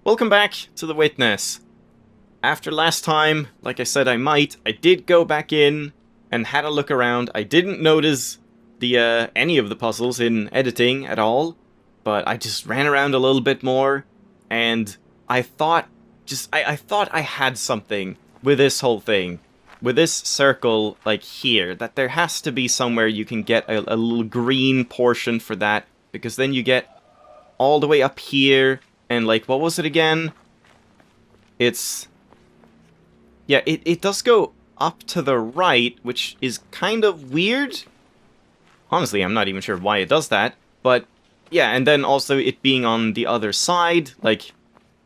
Welcome back to the Witness. After last time, like I said I did go back in and had a look around. I didn't notice the any of the puzzles in editing at all, but I just ran around a little bit more, and I thought I thought I had something with this whole thing. With this circle, like here, that there has to be somewhere you can get a little green portion for that, because then you get all the way up here, and like, what was it again? It's... yeah, it does go up to the right, which is kind of weird. Honestly, I'm not even sure why it does that, but yeah, and then also it being on the other side, like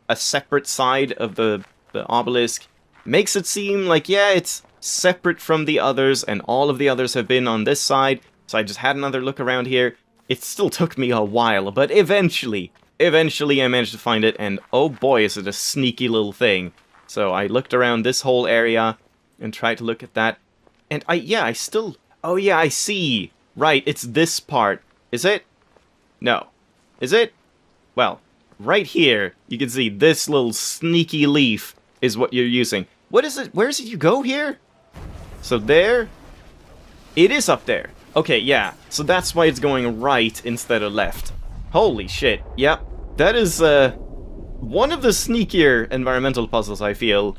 a separate side of the obelisk, makes it seem like, yeah, it's separate from the others, and all of the others have been on this side, so I just had another look around here. It still took me a while, but eventually I managed to find it, and oh boy, is it a sneaky little thing. So I looked around this whole area, and tried to look at that, and oh yeah, I see! Right, it's this part. Is it? No. Is it? Well, right here, you can see this little sneaky leaf is what you're using. What is it? Where is it you go here? So there? It is up there. Okay, yeah. So that's why it's going right instead of left. Holy shit. Yep. That is, one of the sneakier environmental puzzles, I feel.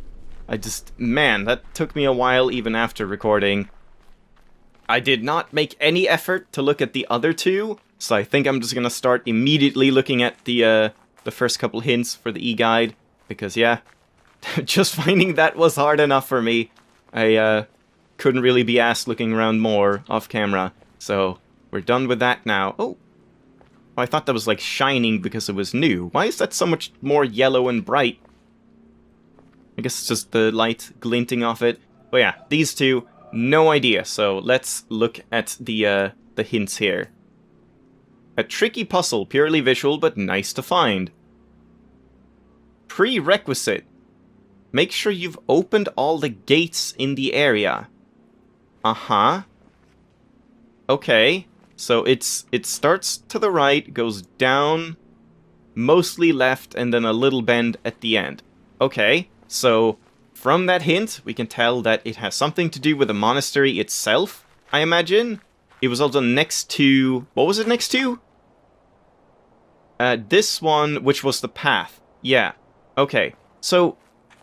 Man, that took me a while even after recording. I did not make any effort to look at the other two, so I think I'm just gonna start immediately looking at the first couple hints for the e-guide, because yeah, just finding that was hard enough for me. I couldn't really be asked looking around more off camera, so we're done with that now. Oh, I thought that was like shining because it was new. Why is that so much more yellow and bright? I guess it's just the light glinting off it. But yeah, these two, no idea. So let's look at the hints here. A tricky puzzle, purely visual, but nice to find. Prerequisite. Make sure you've opened all the gates in the area. Uh-huh. Okay. So it starts to the right, goes down, mostly left, and then a little bend at the end. Okay. So from that hint, we can tell that it has something to do with the monastery itself, I imagine. It was also next to... what was it next to? This one, which was the path. Yeah. Okay. So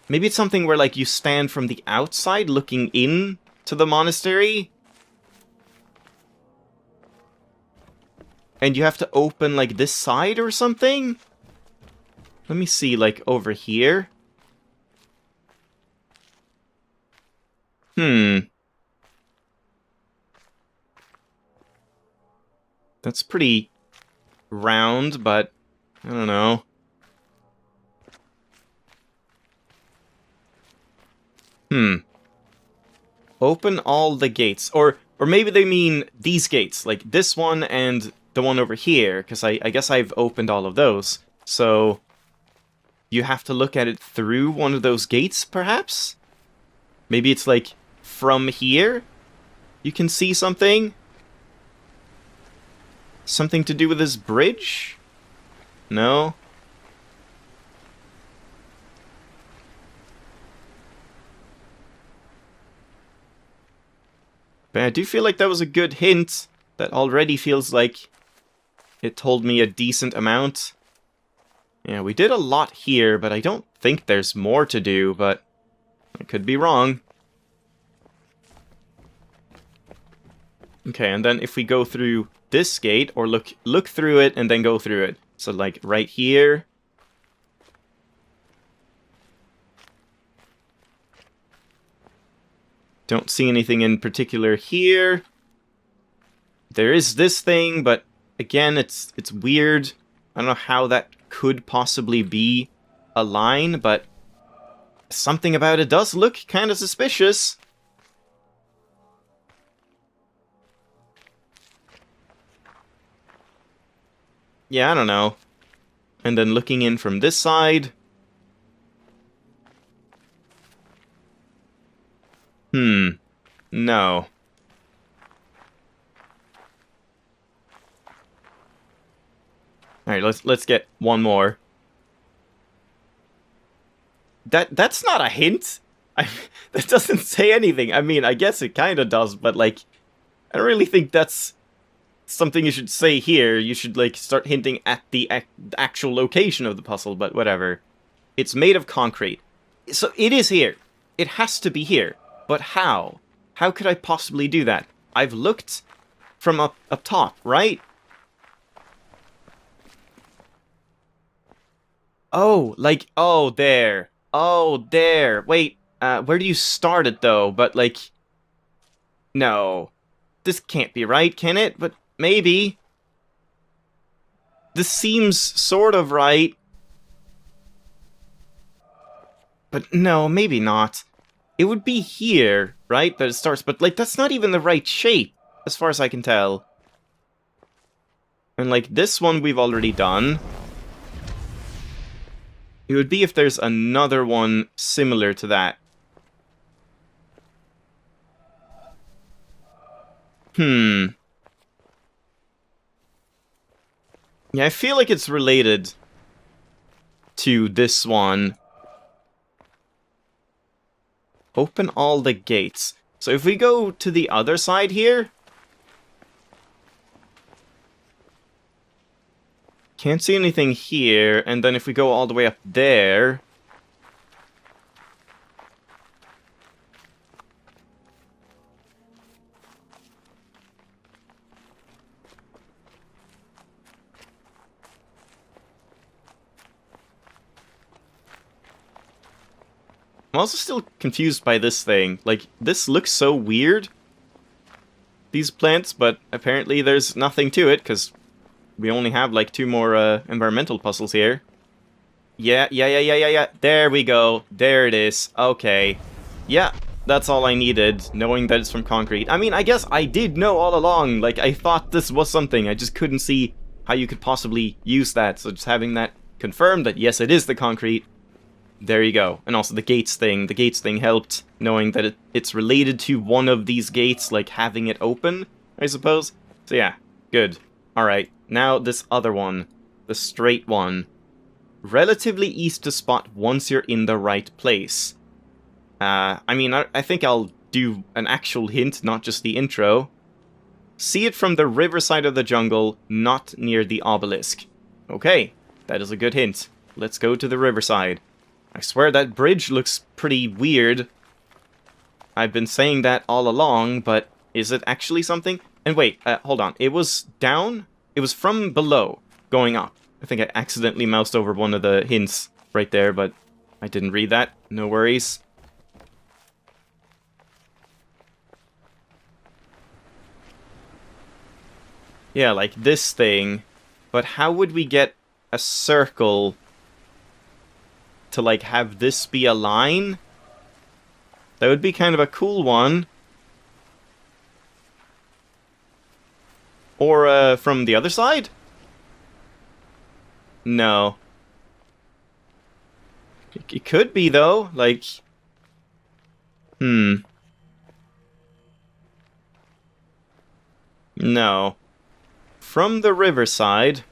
maybe it's something where, like, you stand from the outside looking in to the monastery, and you have to open, like, this side or something? Let me see, like, over here. That's pretty round, but I don't know. Open all the gates. Or maybe they mean these gates, like this one and the one over here, because I guess I've opened all of those. So you have to look at it through one of those gates, perhaps? Maybe it's like from here you can see something? Something to do with this bridge? No? But I do feel like that was a good hint. That already feels like it told me a decent amount. Yeah, we did a lot here, but I don't think there's more to do, but I could be wrong. Okay, and then if we go through this gate, or look through it and then go through it. So like right here. Don't see anything in particular here. There is this thing, but again, it's weird. I don't know how that could possibly be a line, but something about it does look kind of suspicious. Yeah, I don't know. And then looking in from this side. No. Alright, let's get one more. That's not a hint. That doesn't say anything. I mean, I guess it kind of does, but like, I don't really think that's something you should say here. You should like start hinting at the actual location of the puzzle, but whatever. It's made of concrete. So it is here. It has to be here. But how? How could I possibly do that? I've looked from up top, right? Oh, like, oh, there. Oh, there. Wait, where do you start it, though? But, like, no. This can't be right, can it? But maybe. This seems sort of right. But no, maybe not. It would be here, right, that it starts. But, like, that's not even the right shape, as far as I can tell. And, like, this one we've already done. It would be if there's another one similar to that. Yeah, I feel like it's related to this one. Open all the gates. So if we go to the other side here... Can't see anything here, and then if we go all the way up there... I'm also still confused by this thing. Like, this looks so weird, these plants, but apparently there's nothing to it, because we only have, like, 2 more environmental puzzles here. Yeah. There we go. There it is. Okay. Yeah, that's all I needed, knowing that it's from concrete. I mean, I guess I did know all along. Like, I thought this was something. I just couldn't see how you could possibly use that. So just having that confirmed that, yes, it is the concrete. There you go. And also the gates thing. The gates thing helped, knowing that it's related to one of these gates, like having it open, I suppose. So yeah, good. Alright, now this other one. The straight one. Relatively easy to spot once you're in the right place. I mean, I think I'll do an actual hint, not just the intro. See it from the riverside of the jungle, not near the obelisk. Okay, that is a good hint. Let's go to the riverside. I swear that bridge looks pretty weird. I've been saying that all along, but is it actually something? And wait, hold on. It was down? It was from below, going up. I think I accidentally moused over one of the hints right there, but I didn't read that. No worries. Yeah, like this thing. But how would we get a circle to, like, have this be a line? That would be kind of a cool one. Or, from the other side? No. It could be, though. Like... No. From the riverside...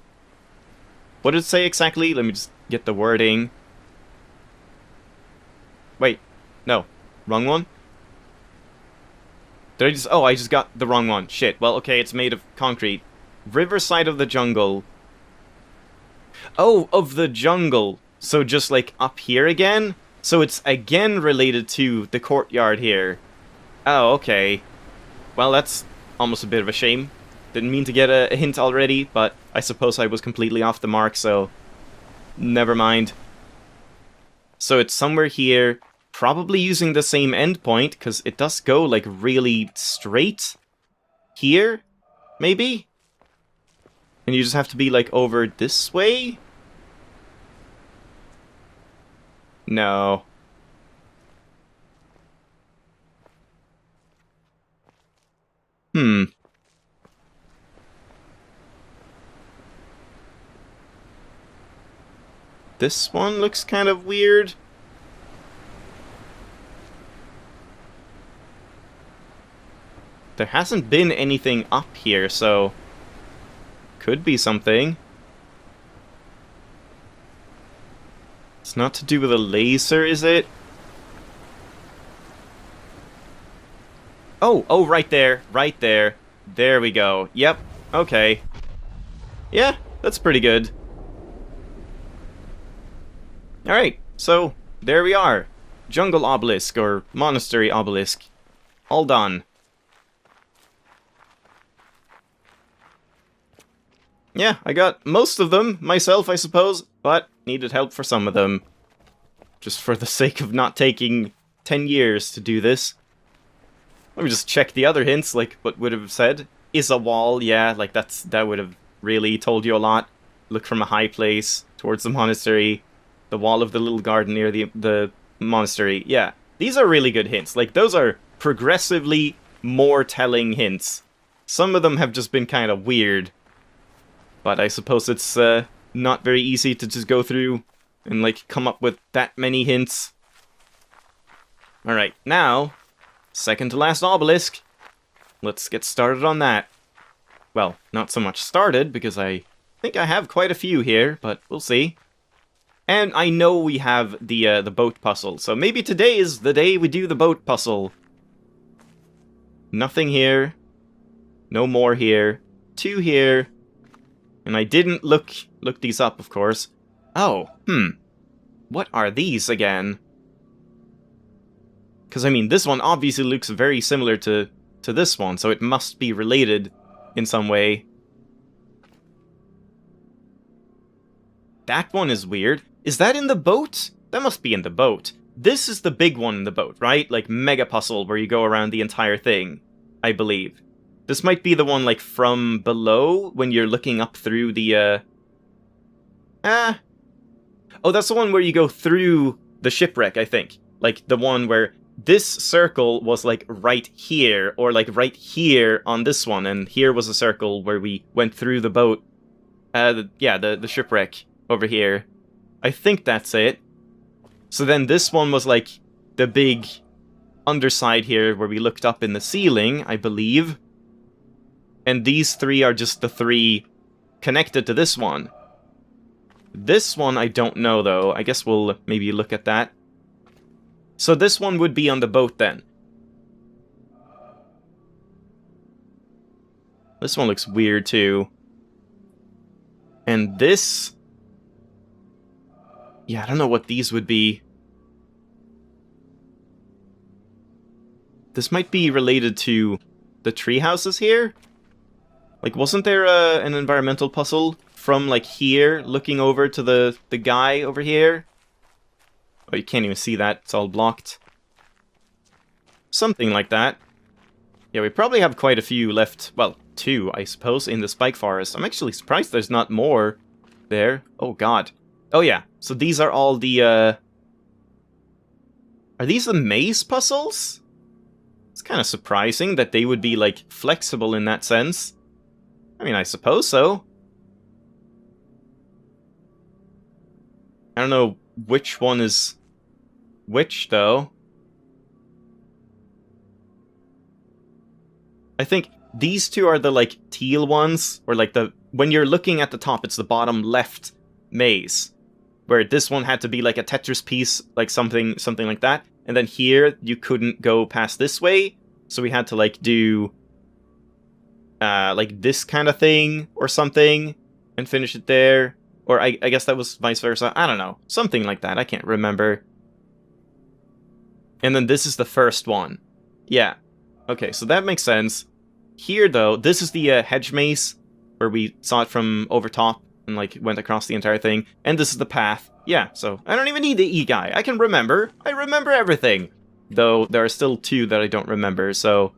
What did it say exactly? Let me just get the wording. Wait. No. Wrong one? Did I just... Oh, I just got the wrong one. Shit. Well, okay, it's made of concrete. Riverside of the jungle. Oh, of the jungle. So just, like, up here again? So it's again related to the courtyard here. Oh, okay. Well, that's almost a bit of a shame. Didn't mean to get a hint already, but I suppose I was completely off the mark, so... Never mind. So it's somewhere here, probably using the same endpoint, because it does go, like, really straight. Here? Maybe? And you just have to be, like, over this way? No. This one looks kind of weird. There hasn't been anything up here, so... Could be something. It's not to do with a laser, is it? Oh, right there. Right there. There we go. Yep. Okay. Yeah, that's pretty good. Alright, so there we are. Jungle obelisk, or monastery obelisk. All done. Yeah, I got most of them myself, I suppose, but needed help for some of them. Just for the sake of not taking 10 years to do this. Let me just check the other hints, like what would have said. Is a wall, yeah, like that would have really told you a lot. Look from a high place towards the monastery. The wall of the little garden near the monastery. Yeah, these are really good hints. Like, those are progressively more telling hints. Some of them have just been kind of weird. But I suppose it's not very easy to just go through and, like, come up with that many hints. Alright, now, second to last obelisk. Let's get started on that. Well, not so much started, because I think I have quite a few here, but we'll see. And I know we have the boat puzzle, so maybe today is the day we do the boat puzzle. Nothing here. No more here. 2 here. And I didn't look these up, of course. Oh, what are these again? Because, I mean, this one obviously looks very similar to this one, so it must be related in some way. That one is weird. Is that in the boat? That must be in the boat. This is the big one in the boat, right? Like, mega puzzle where you go around the entire thing, I believe. This might be the one, like, from below, when you're looking up through the, Oh, that's the one where you go through the shipwreck, I think. Like, the one where this circle was, like, right here, or, like, right here on this one, and here was a circle where we went through the boat. The shipwreck over here. I think that's it. So then this one was, like, the big underside here where we looked up in the ceiling, I believe. And these 3 are just the 3 connected to this one. This one I don't know, though. I guess we'll maybe look at that. So this one would be on the boat, then. This one looks weird, too. And this... yeah, I don't know what these would be. This might be related to the tree houses here? Like, wasn't there an environmental puzzle from, like, here, looking over to the guy over here? Oh, you can't even see that. It's all blocked. Something like that. Yeah, we probably have quite a few left. Well, 2, I suppose, in the Spike Forest. I'm actually surprised there's not more there. Oh, God. Oh, yeah. So these are all the, Are these the maze puzzles? It's kind of surprising that they would be, like, flexible in that sense. I mean, I suppose so. I don't know which one is which, though. I think these 2 are the, like, teal ones, or, like, the... when you're looking at the top, it's the bottom left maze. Where this one had to be, like, a Tetris piece, like, something like that. And then here, you couldn't go past this way, so we had to, like, do... like, this kind of thing, or something, and finish it there. Or I guess that was vice versa. I don't know. Something like that. I can't remember. And then this is the first one. Yeah. Okay, so that makes sense. Here, though, this is the hedge maze, where we saw it from over top, and, like, went across the entire thing. And this is the path. Yeah, so I don't even need the E-guy. I can remember. I remember everything. Though, there are still 2 that I don't remember, so...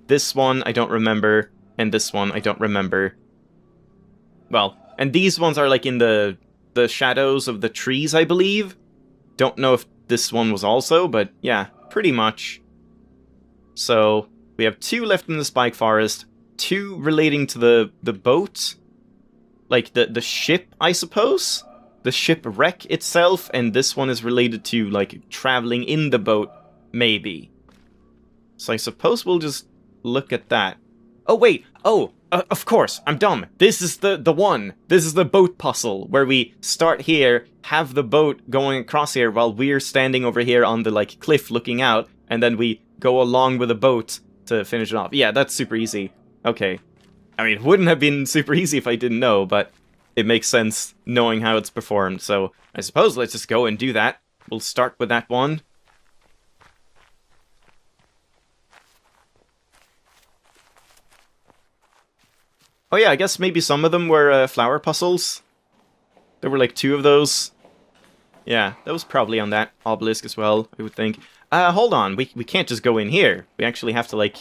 this one I don't remember, and this one I don't remember. Well... and these ones are, like, in the shadows of the trees, I believe. Don't know if this one was also, but yeah, pretty much. So, we have 2 left in the Spike Forest, 2 relating to the boat. Like, the ship, I suppose? The shipwreck itself, and this one is related to, like, traveling in the boat, maybe. So I suppose we'll just look at that. Oh, wait! Oh! Of course, I'm dumb. This is the one. This is the boat puzzle, where we start here, have the boat going across here while we're standing over here on the, like, cliff looking out, and then we go along with the boat to finish it off. Yeah, that's super easy. Okay. I mean, it wouldn't have been super easy if I didn't know, but it makes sense knowing how it's performed. So I suppose let's just go and do that. We'll start with that one. Oh yeah, I guess maybe some of them were flower puzzles. There were like 2 of those. Yeah, that was probably on that obelisk as well, I would think. Hold on, we can't just go in here. We actually have to, like...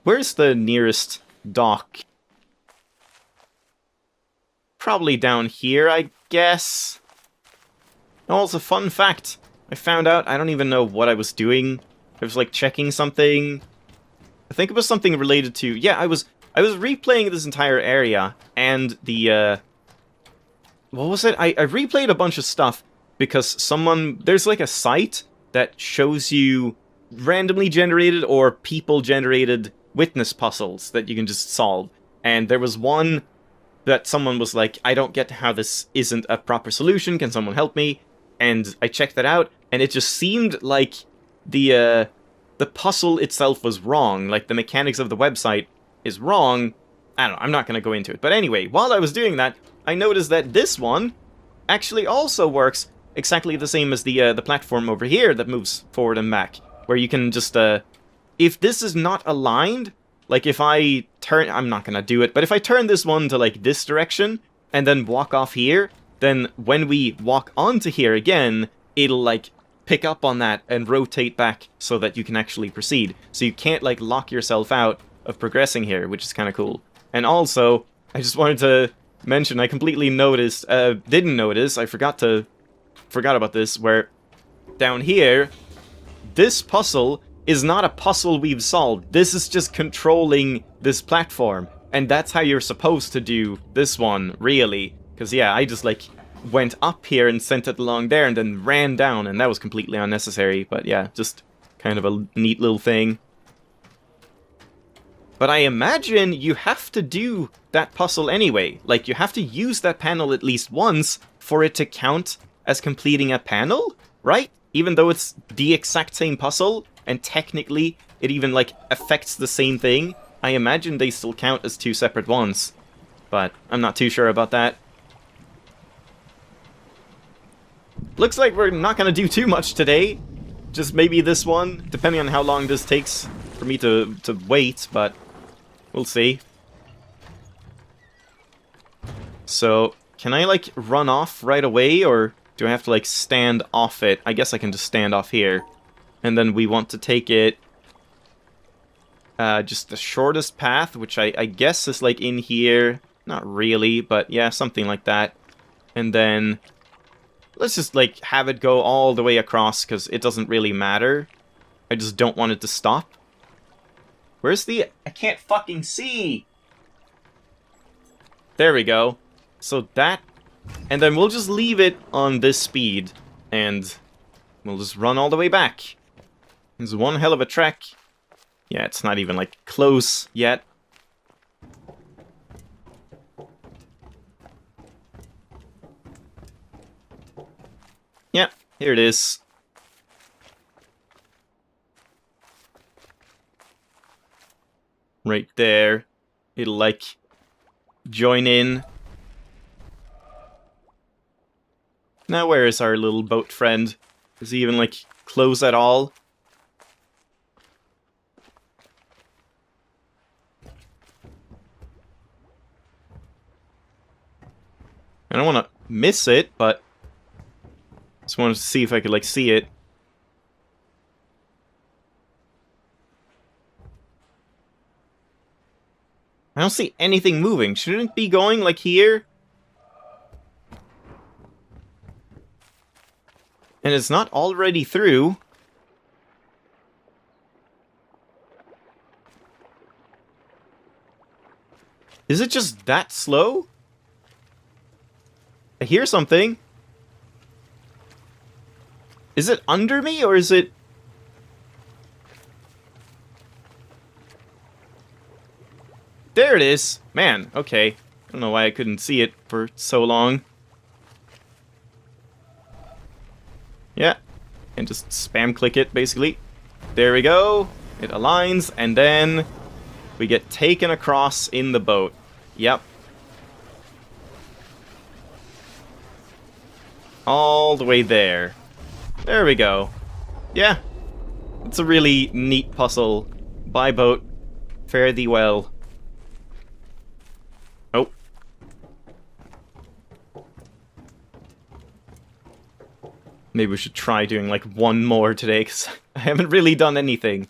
Where's the nearest dock? Probably down here, I guess. Oh, it's a fun fact. I found out, I don't even know what I was doing. I was, like, checking something. I think it was something related to... Yeah, I was replaying this entire area, and the, what was it? I replayed a bunch of stuff, because there's like a site that shows you randomly generated or people-generated witness puzzles that you can just solve. And there was one that someone was like, I don't get how this isn't a proper solution, can someone help me? And I checked that out, and it just seemed like the puzzle itself was wrong, like the mechanics of the website is wrong. I don't know, I'm not going to go into it. But anyway, while I was doing that, I noticed that this one actually also works exactly the same as the platform over here that moves forward and back. Where you can just, if this is not aligned, like if I turn, I'm not going to do it, but if I turn this one to like this direction, and then walk off here, then when we walk onto here again, it'll like pick up on that and rotate back so that you can actually proceed. So you can't like lock yourself out of progressing here, which is kind of cool. And also, I just wanted to mention, I completely didn't notice, I forgot about this, where down here, this puzzle is not a puzzle we've solved. This is just controlling this platform. And that's how you're supposed to do this one, really. Because yeah, I just like went up here and sent it along there and then ran down, and that was completely unnecessary. But yeah, just kind of a neat little thing. But I imagine you have to do that puzzle anyway. Like, you have to use that panel at least once for it to count as completing a panel, right? Even though it's the exact same puzzle, and technically it even, like, affects the same thing, I imagine they still count as 2 separate ones. But I'm not too sure about that. Looks like we're not gonna do too much today. Just maybe this one, depending on how long this takes for me to wait, but... we'll see. So, can I, like, run off right away, or do I have to, like, stand off it? I guess I can just stand off here. And then we want to take it... just the shortest path, which I guess is, like, in here. Not really, but yeah, something like that. And then... let's just, like, have it go all the way across, because it doesn't really matter. I just don't want it to stop. Where's the... I can't fucking see! There we go. So that... and then we'll just leave it on this speed. And we'll just run all the way back. It's one hell of a trek. Yeah, it's not even, like, close yet. Yep, here it is. Right there. It'll, like, join in. Now where is our little boat friend? Is he even, like, close at all? I don't want to miss it, but... just wanted to see if I could, like, see it. I don't see anything moving. Shouldn't it be going, like, here? And it's not already through. Is it just that slow? I hear something. Is it under me, or is it... there it is. Man, okay. I don't know why I couldn't see it for so long. Yeah. And just spam click it, basically. There we go. It aligns, and then we get taken across in the boat. Yep. All the way there. There we go. Yeah. It's a really neat puzzle. By boat. Fare thee well. Oh. Maybe we should try doing like one more today, because I haven't really done anything.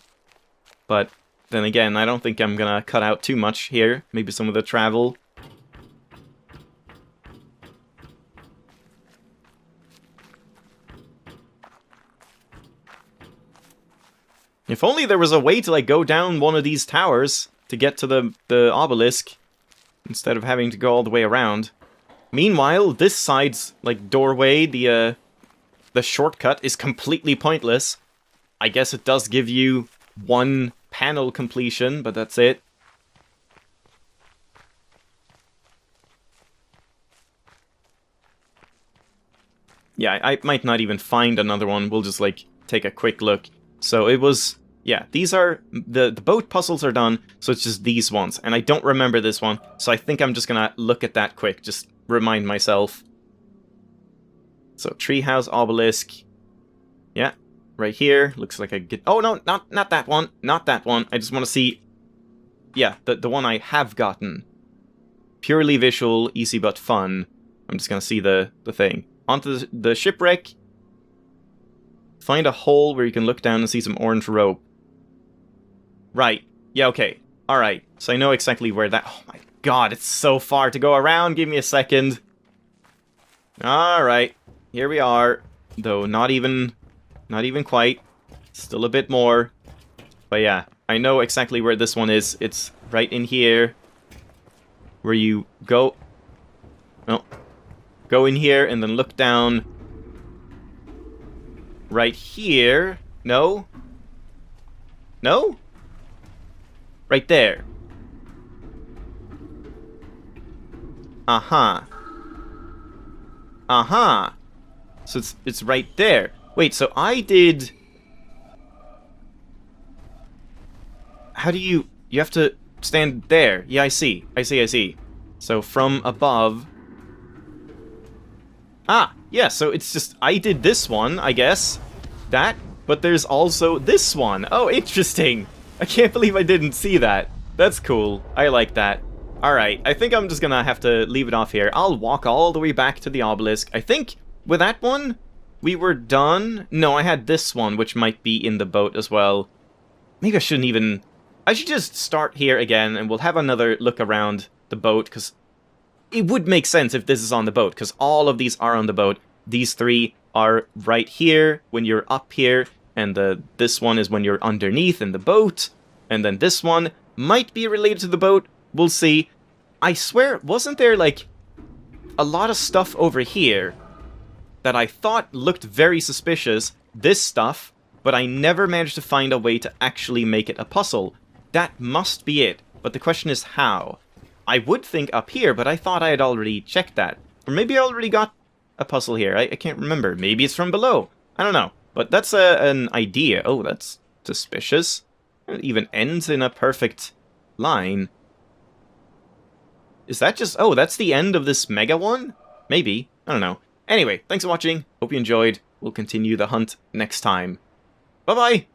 But then again, I don't think I'm gonna cut out too much here. Maybe some of the travel. If only there was a way to like go down one of these towers to get to the obelisk, instead of having to go all the way around. Meanwhile, this side's like doorway, the shortcut, is completely pointless. I guess it does give you one panel completion, but that's it. Yeah, I might not even find another one. We'll just like take a quick look. So it was, yeah, these are, the boat puzzles are done, so it's just these ones. And I don't remember this one, so I think I'm just gonna look at that quick, just remind myself. So, treehouse obelisk. Yeah, right here. Looks like I get, oh no, not that one, not that one. I just want to see, yeah, the one I have gotten. Purely visual, easy but fun. I'm just gonna see the thing. Onto the shipwreck. Find a hole where you can look down and see some orange rope. Right. Yeah, okay. Alright. So I know exactly where that... Oh my god, it's so far to go around. Give me a second. Alright. Here we are. Though not even quite. Still a bit more. But yeah, I know exactly where this one is. It's right in here. Where you go... No. Go in here and then look down... Right here. No? No? Right there. Uh-huh. Uh-huh. So it's right there. Wait, so I did... How do you... You have to stand there. Yeah, I see. I see. So from above... Ah, yeah, so it's just, I did this one, I guess. That, but there's also this one. Oh, interesting. I can't believe I didn't see that. That's cool. I like that. Alright, I think I'm just gonna have to leave it off here. I'll walk all the way back to the obelisk. I think with that one, we were done. No, I had this one, which might be in the boat as well. Maybe I shouldn't even... I should just start here again, and we'll have another look around the boat, because... It would make sense if this is on the boat, because all of these are on the boat. These three are right here when you're up here, and this one is when you're underneath in the boat, and then this one might be related to the boat. We'll see. I swear, wasn't there, like, a lot of stuff over here that I thought looked very suspicious, this stuff, but I never managed to find a way to actually make it a puzzle. That must be it, but the question is how. I would think up here, but I thought I had already checked that. Or maybe I already got a puzzle here. I can't remember. Maybe it's from below. I don't know. But that's an idea. Oh, that's suspicious. It even ends in a perfect line. Is that just... Oh, that's the end of this mega one? Maybe. I don't know. Anyway, thanks for watching. Hope you enjoyed. We'll continue the hunt next time. Bye-bye!